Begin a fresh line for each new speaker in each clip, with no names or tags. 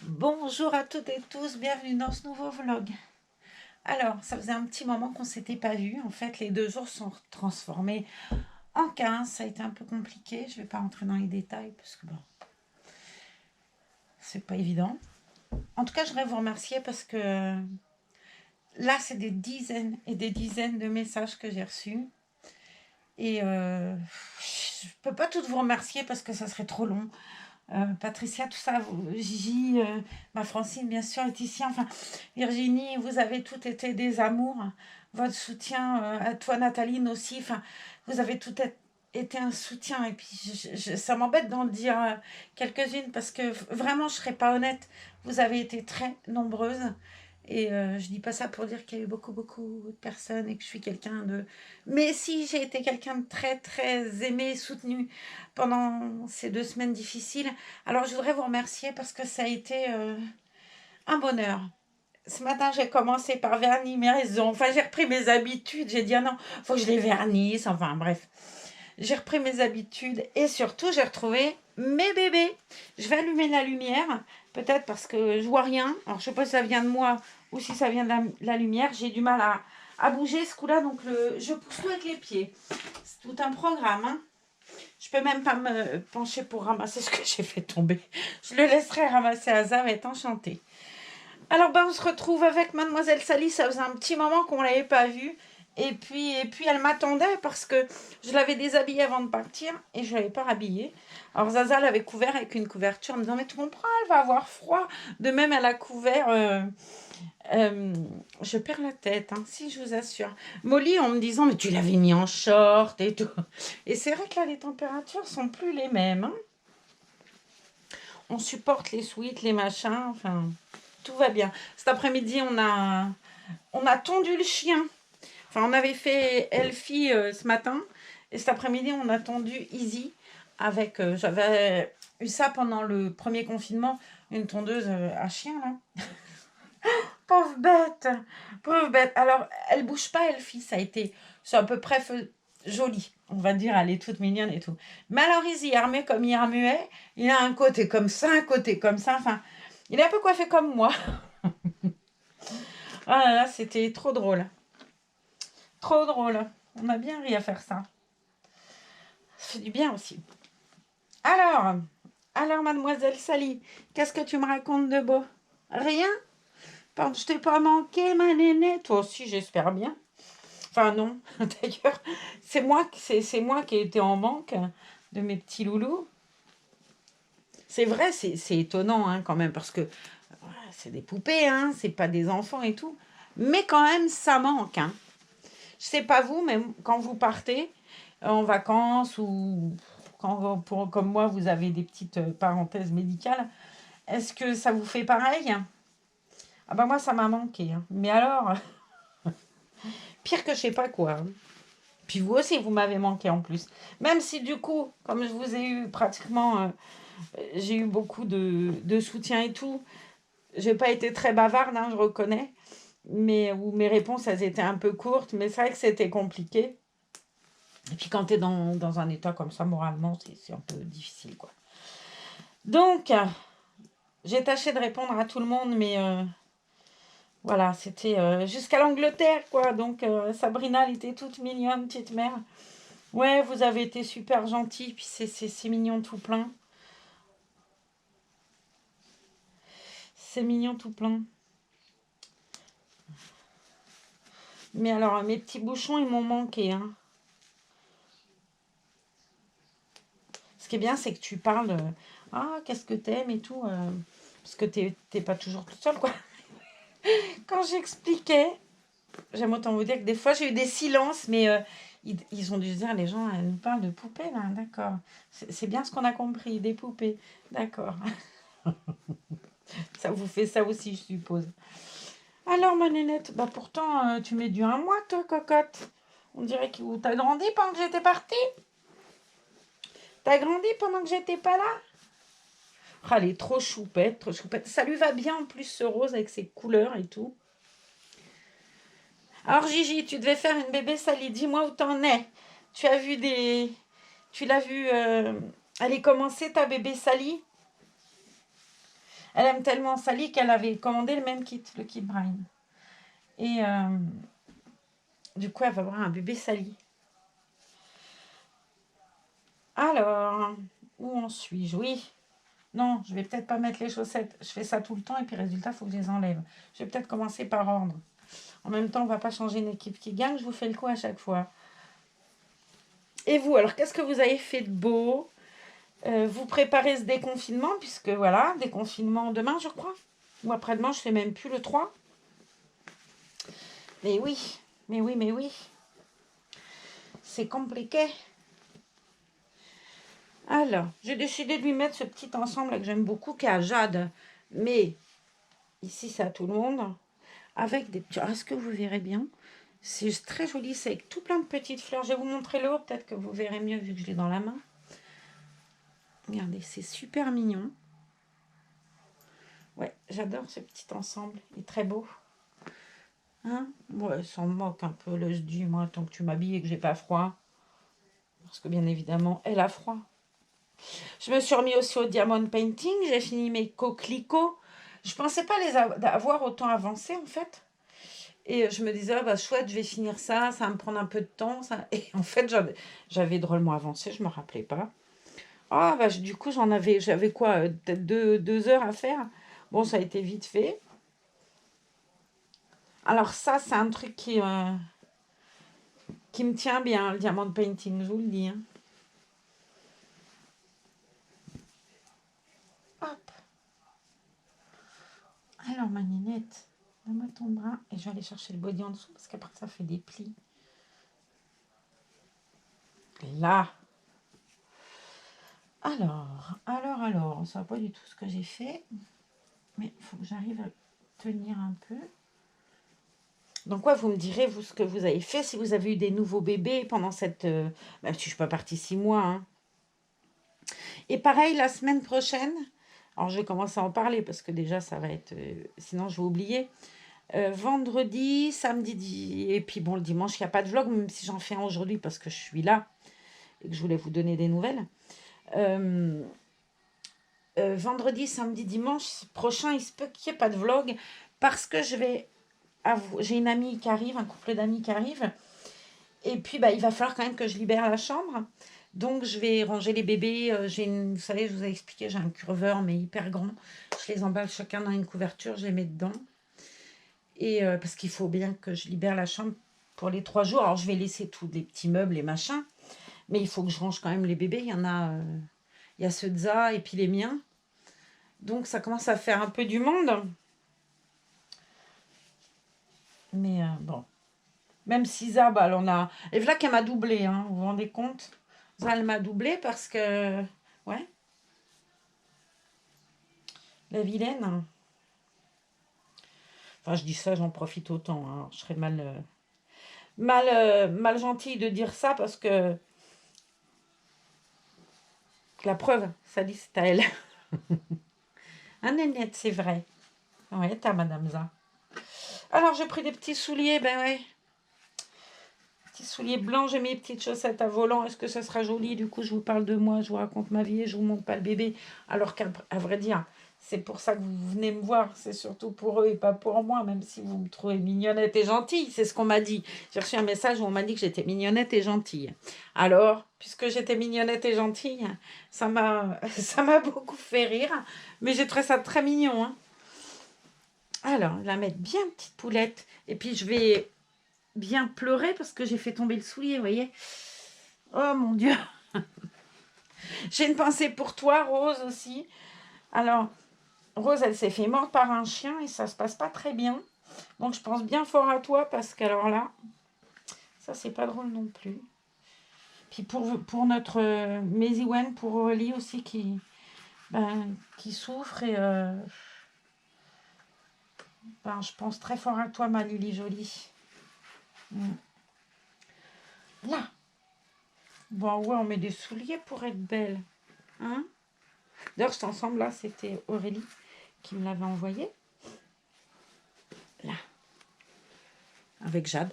Bonjour à toutes et tous, bienvenue dans ce nouveau vlog. Alors, ça faisait un petit moment qu'on ne s'était pas vu. En fait, les 2 jours sont transformés en 15. Ça a été un peu compliqué. Je ne vais pas rentrer dans les détails parce que bon, c'est pas évident. En tout cas, je voudrais vous remercier parce que là, c'est des dizaines et des dizaines de messages que j'ai reçus. Et je ne peux pas toutes vous remercier parce que ça serait trop long. Patricia, tout ça, Gigi, ma Francine, bien sûr, Laetitia, enfin, Virginie, vous avez toutes été des amours. Votre soutien, à toi, Nathalie aussi, enfin, vous avez toutes été un soutien. Et puis, ça m'embête d'en dire quelques-unes parce que vraiment, je ne serais pas honnête. Vous avez été très nombreuses. Et je dis pas ça pour dire qu'il y a eu beaucoup, beaucoup de personnes et que je suis quelqu'un de... Mais si, j'ai été quelqu'un de très, très aimé et soutenu pendant ces 2 semaines difficiles. Alors, je voudrais vous remercier parce que ça a été un bonheur. Ce matin, j'ai commencé par vernir mes raisons. Enfin, j'ai repris mes habitudes. J'ai dit, ah non, faut que je les vernisse. Enfin, bref. J'ai repris mes habitudes et surtout, j'ai retrouvé mes bébés. Je vais allumer la lumière, peut-être parce que je vois rien. Alors, je sais pas si ça vient de moi ou si ça vient de la lumière. J'ai du mal à bouger ce coup-là, donc je pousse tout avec les pieds. C'est tout un programme, hein. Je peux même pas me pencher pour ramasser ce que j'ai fait tomber. Je le laisserai ramasser à Zah, va être enchantée. Alors, on se retrouve avec Mademoiselle Sally. Ça faisait un petit moment qu'on ne l'avait pas vue. Et puis, elle m'attendait parce que je l'avais déshabillée avant de partir et je ne l'avais pas rhabillée. Alors, Zaza l'avait couvert avec une couverture en me disant, mais tu comprends, elle va avoir froid. De même, elle a couvert... je perds la tête, hein, si je vous assure. Molly en me disant, mais tu l'avais mis en short et tout. Et c'est vrai que là, les températures sont plus les mêmes, hein. On supporte les sweats, les machins, enfin, tout va bien. Cet après-midi, on a tondu le chien. Enfin, on avait fait Elfie ce matin. Et cet après-midi, on a tondu Easy avec... j'avais eu ça pendant le premier confinement, une tondeuse à chien, là. Pauvre bête, pauvre bête. Alors, elle bouge pas, Elfie. C'est à peu près joli. On va dire, elle est toute mignonne et tout. Mais alors, Easy, armé comme il remuait, il a un côté comme ça, un côté comme ça. Enfin, il est un peu coiffé comme moi. Ah là là, c'était trop drôle. Trop drôle. On a bien ri à faire ça. Ça fait du bien aussi. Alors, mademoiselle Sally, qu'est-ce que tu me racontes de beau? Rien? Je t'ai pas manqué, ma nénée? Toi aussi, j'espère bien. Enfin, non. D'ailleurs, c'est moi qui ai été en manque de mes petits loulous. C'est vrai, c'est étonnant hein, quand même, parce que c'est des poupées, hein, c'est pas des enfants et tout. Mais quand même, ça manque. Hein. Je sais pas vous, mais quand vous partez en vacances ou comme moi, vous avez des petites parenthèses médicales, est-ce que ça vous fait pareil? Ah bah moi, ça m'a manqué. Hein. Mais alors, pire que je sais pas quoi. Hein. Puis vous aussi, vous m'avez manqué en plus. Même si du coup, comme je vous ai eu pratiquement, j'ai eu beaucoup de soutien et tout, j'ai pas été très bavarde, hein, je reconnais. Mais où mes réponses, elles étaient un peu courtes. Mais c'est vrai que c'était compliqué. Et puis quand tu es dans un état comme ça, moralement, c'est un peu difficile, quoi. Donc, j'ai tâché de répondre à tout le monde, mais voilà, c'était jusqu'à l'Angleterre, quoi. Donc, Sabrina, elle était toute mignonne, petite mère. Ouais, vous avez été super gentils, puis c'est mignon tout plein. C'est mignon tout plein. Mais alors, mes petits bouchons, ils m'ont manqué, hein. Ce qui est bien, c'est que tu parles ah, qu'est-ce que t'aimes et tout. Parce que t'es pas toujours toute seule, quoi. Quand j'expliquais, j'aime autant vous dire que des fois, j'ai eu des silences, mais ils ont dû se dire, les gens, elles nous parlent de poupées, là, d'accord. C'est bien ce qu'on a compris, des poupées. D'accord. Ça vous fait ça aussi, je suppose. Alors, ma nénette, bah pourtant, tu mets du un mois, toi, cocotte. On dirait que t'as grandi pendant que j'étais partie. T'as grandi pendant que j'étais pas là. Ah, elle est trop choupette, trop choupette. Ça lui va bien en plus, ce rose avec ses couleurs et tout. Alors, Gigi, tu devais faire une bébé Sally. Dis-moi où t'en es. Tu as vu des... Tu l'as vu aller commencer ta bébé Sally? Elle aime tellement Sally qu'elle avait commandé le même kit, le kit Brian. Et du coup, elle va avoir un bébé Sally. Alors, où en suis-je? Oui. Non, je vais peut-être pas mettre les chaussettes. Je fais ça tout le temps et puis résultat, il faut que je les enlève. Je vais peut-être commencer par ordre. En même temps, on va pas changer une équipe qui gagne. Je vous fais le coup à chaque fois. Et vous, alors, qu'est-ce que vous avez fait de beau? Vous préparez ce déconfinement, puisque voilà, déconfinement demain, je crois. Ou après-demain, je ne sais même plus, le 3. Mais oui, mais oui, mais oui. C'est compliqué. Alors, j'ai décidé de lui mettre ce petit ensemble là que j'aime beaucoup, qui est à Jade. Mais ici, c'est à tout le monde. Avec des petits... Est-ce que vous verrez bien? C'est très joli, c'est avec tout plein de petites fleurs. Je vais vous montrer le haut, peut-être que vous verrez mieux vu que je l'ai dans la main. Regardez, c'est super mignon. Ouais, j'adore ce petit ensemble. Il est très beau. Hein? Ouais, ça me moque un peu, le dis, moi, tant que tu m'habilles et que j'ai pas froid. Parce que bien évidemment, elle a froid. Je me suis remis aussi au diamond painting. J'ai fini mes coquelicots. Je pensais pas les avoir autant avancés, en fait. Et je me disais, ah bah chouette, je vais finir ça, ça va me prendre un peu de temps. Ça. Et en fait, j'avais drôlement avancé, je me rappelais pas. Ah bah du coup, j'avais quoi, peut-être 2 heures à faire. Bon, ça a été vite fait. Alors ça, c'est un truc qui me tient bien, le diamond painting, je vous le dis. Hein. Hop. Alors, ma ninette, donne-moi ton bras et je vais aller chercher le body en dessous parce qu'après, ça fait des plis. Là. Alors, ça va pas du tout ce que j'ai fait. Mais il faut que j'arrive à tenir un peu. Donc, ouais, vous me direz, vous, ce que vous avez fait, si vous avez eu des nouveaux bébés pendant cette... si je ne suis pas partie 6 mois. Hein. Et pareil, la semaine prochaine, alors je vais commencer à en parler parce que déjà, ça va être... sinon, je vais oublier. Vendredi, samedi, et puis bon, le dimanche, il n'y a pas de vlog, même si j'en fais un aujourd'hui parce que je suis là et que je voulais vous donner des nouvelles. Vendredi, samedi, dimanche prochain, il se peut qu'il n'y ait pas de vlog parce que j'ai une amie qui arrive, un couple d'amis qui arrive, et puis bah, il va falloir quand même que je libère la chambre. Donc je vais ranger les bébés. Vous savez, je vous ai expliqué, j'ai un curveur mais hyper grand. Je les emballe chacun dans une couverture, je les mets dedans. Et parce qu'il faut bien que je libère la chambre pour les 3 jours. Alors je vais laisser tous les petits meubles et machins, mais il faut que je range quand même les bébés. Il y a ceux de Za et puis les miens. Donc ça commence à faire un peu du monde. Mais bon. Même si Za, bah, elle en a... Et voilà qu'elle m'a doublé, hein, vous vous rendez compte? Za, elle m'a doublé parce que... Ouais. La vilaine. Enfin, je dis ça, j'en profite autant. Hein. Je serais mal gentille de dire ça parce que... La preuve, ça dit c'est à elle. Un nénette, c'est vrai. Ouais, t'as Madame Za. Alors, j'ai pris des petits souliers, ben ouais. Petits souliers blancs, j'ai mis mes petites chaussettes à volant. Est-ce que ça sera joli? Du coup, je vous parle de moi, je vous raconte ma vie et je vous montre pas le bébé. Alors qu'à vrai dire, c'est pour ça que vous venez me voir. C'est surtout pour eux et pas pour moi, même si vous me trouvez mignonnette et gentille. C'est ce qu'on m'a dit. J'ai reçu un message où on m'a dit que j'étais mignonnette et gentille. Alors, puisque j'étais mignonnette et gentille, ça m'a beaucoup fait rire. Mais j'ai trouvé ça très mignon. Hein. Alors, je vais la mettre bien petite poulette. Et puis, je vais bien pleurer parce que j'ai fait tomber le soulier, vous voyez. Oh mon Dieu. J'ai une pensée pour toi, Rose, aussi. Alors, Rose, elle s'est fait mordre par un chien et ça se passe pas très bien. Donc, je pense bien fort à toi parce qu'alors là, ça, c'est pas drôle non plus. Puis pour notre Maisy-Wen, pour Aurélie aussi qui souffre et je pense très fort à toi, ma Lily jolie. Là. Bon, ouais, on met des souliers pour être belle. Hein? D'ailleurs, cet ensemble-là, c'était Aurélie qui me l'avait envoyé. Là. Avec Jade.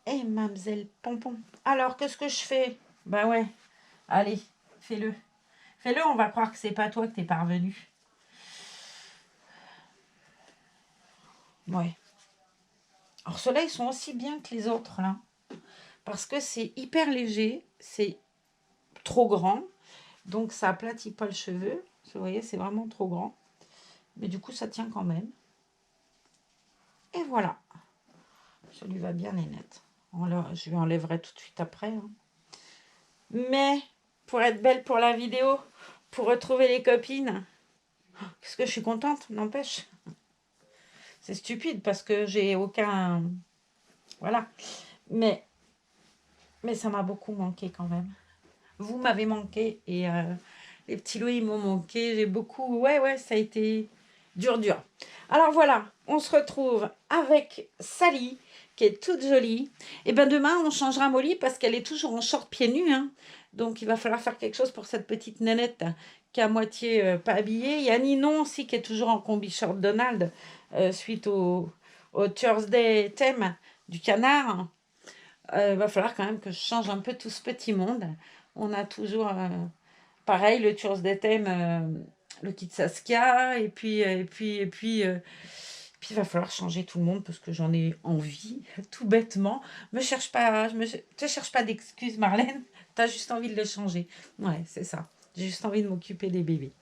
Et Mademoiselle Pompon. Alors, qu'est-ce que je fais? Ben ouais. Allez, fais-le. Fais-le, on va croire que c'est pas toi que t'es parvenu. Ouais. Alors ceux-là, ils sont aussi bien que les autres, là. Parce que c'est hyper léger, c'est trop grand. Donc ça aplatit pas le cheveu. Vous voyez, c'est vraiment trop grand. Mais du coup, ça tient quand même. Et voilà. Ça lui va bien les nettes. Je lui enlèverai tout de suite après. Hein. Mais, pour être belle pour la vidéo, pour retrouver les copines, parce que je suis contente, n'empêche. C'est stupide parce que j'ai aucun... Voilà. Mais ça m'a beaucoup manqué quand même. Vous m'avez manqué et les petits Louis m'ont manqué. J'ai beaucoup... Ouais, ça a été dur. Alors voilà, on se retrouve avec Sally, qui est toute jolie. Et bien demain, on changera Molly parce qu'elle est toujours en short pieds nus. Hein. Donc il va falloir faire quelque chose pour cette petite nénette qui est à moitié pas habillée. Il y a Ninon aussi qui est toujours en combi short Donald suite au Thursday thème du canard. Il va falloir quand même que je change un peu tout ce petit monde. On a toujours, pareil, le Thursday thème, le kit Saskia, et puis, il va falloir changer tout le monde parce que j'en ai envie, tout bêtement. Te cherche pas d'excuses, Marlène. Tu as juste envie de les changer. Ouais, c'est ça. J'ai juste envie de m'occuper des bébés.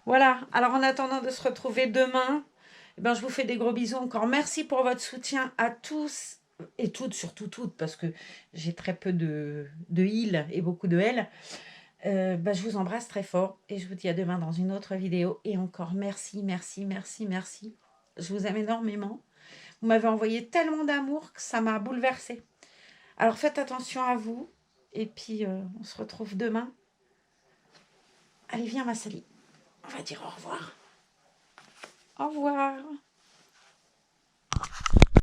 Voilà. Alors, en attendant de se retrouver demain, eh ben, je vous fais des gros bisous encore. Merci pour votre soutien à tous et toutes, surtout toutes, parce que j'ai très peu de il et beaucoup de elle. Je vous embrasse très fort et je vous dis à demain dans une autre vidéo. Et encore merci. Je vous aime énormément. Vous m'avez envoyé tellement d'amour que ça m'a bouleversée. Alors faites attention à vous. Et puis on se retrouve demain. Allez, viens ma Sally. On va dire au revoir. Au revoir.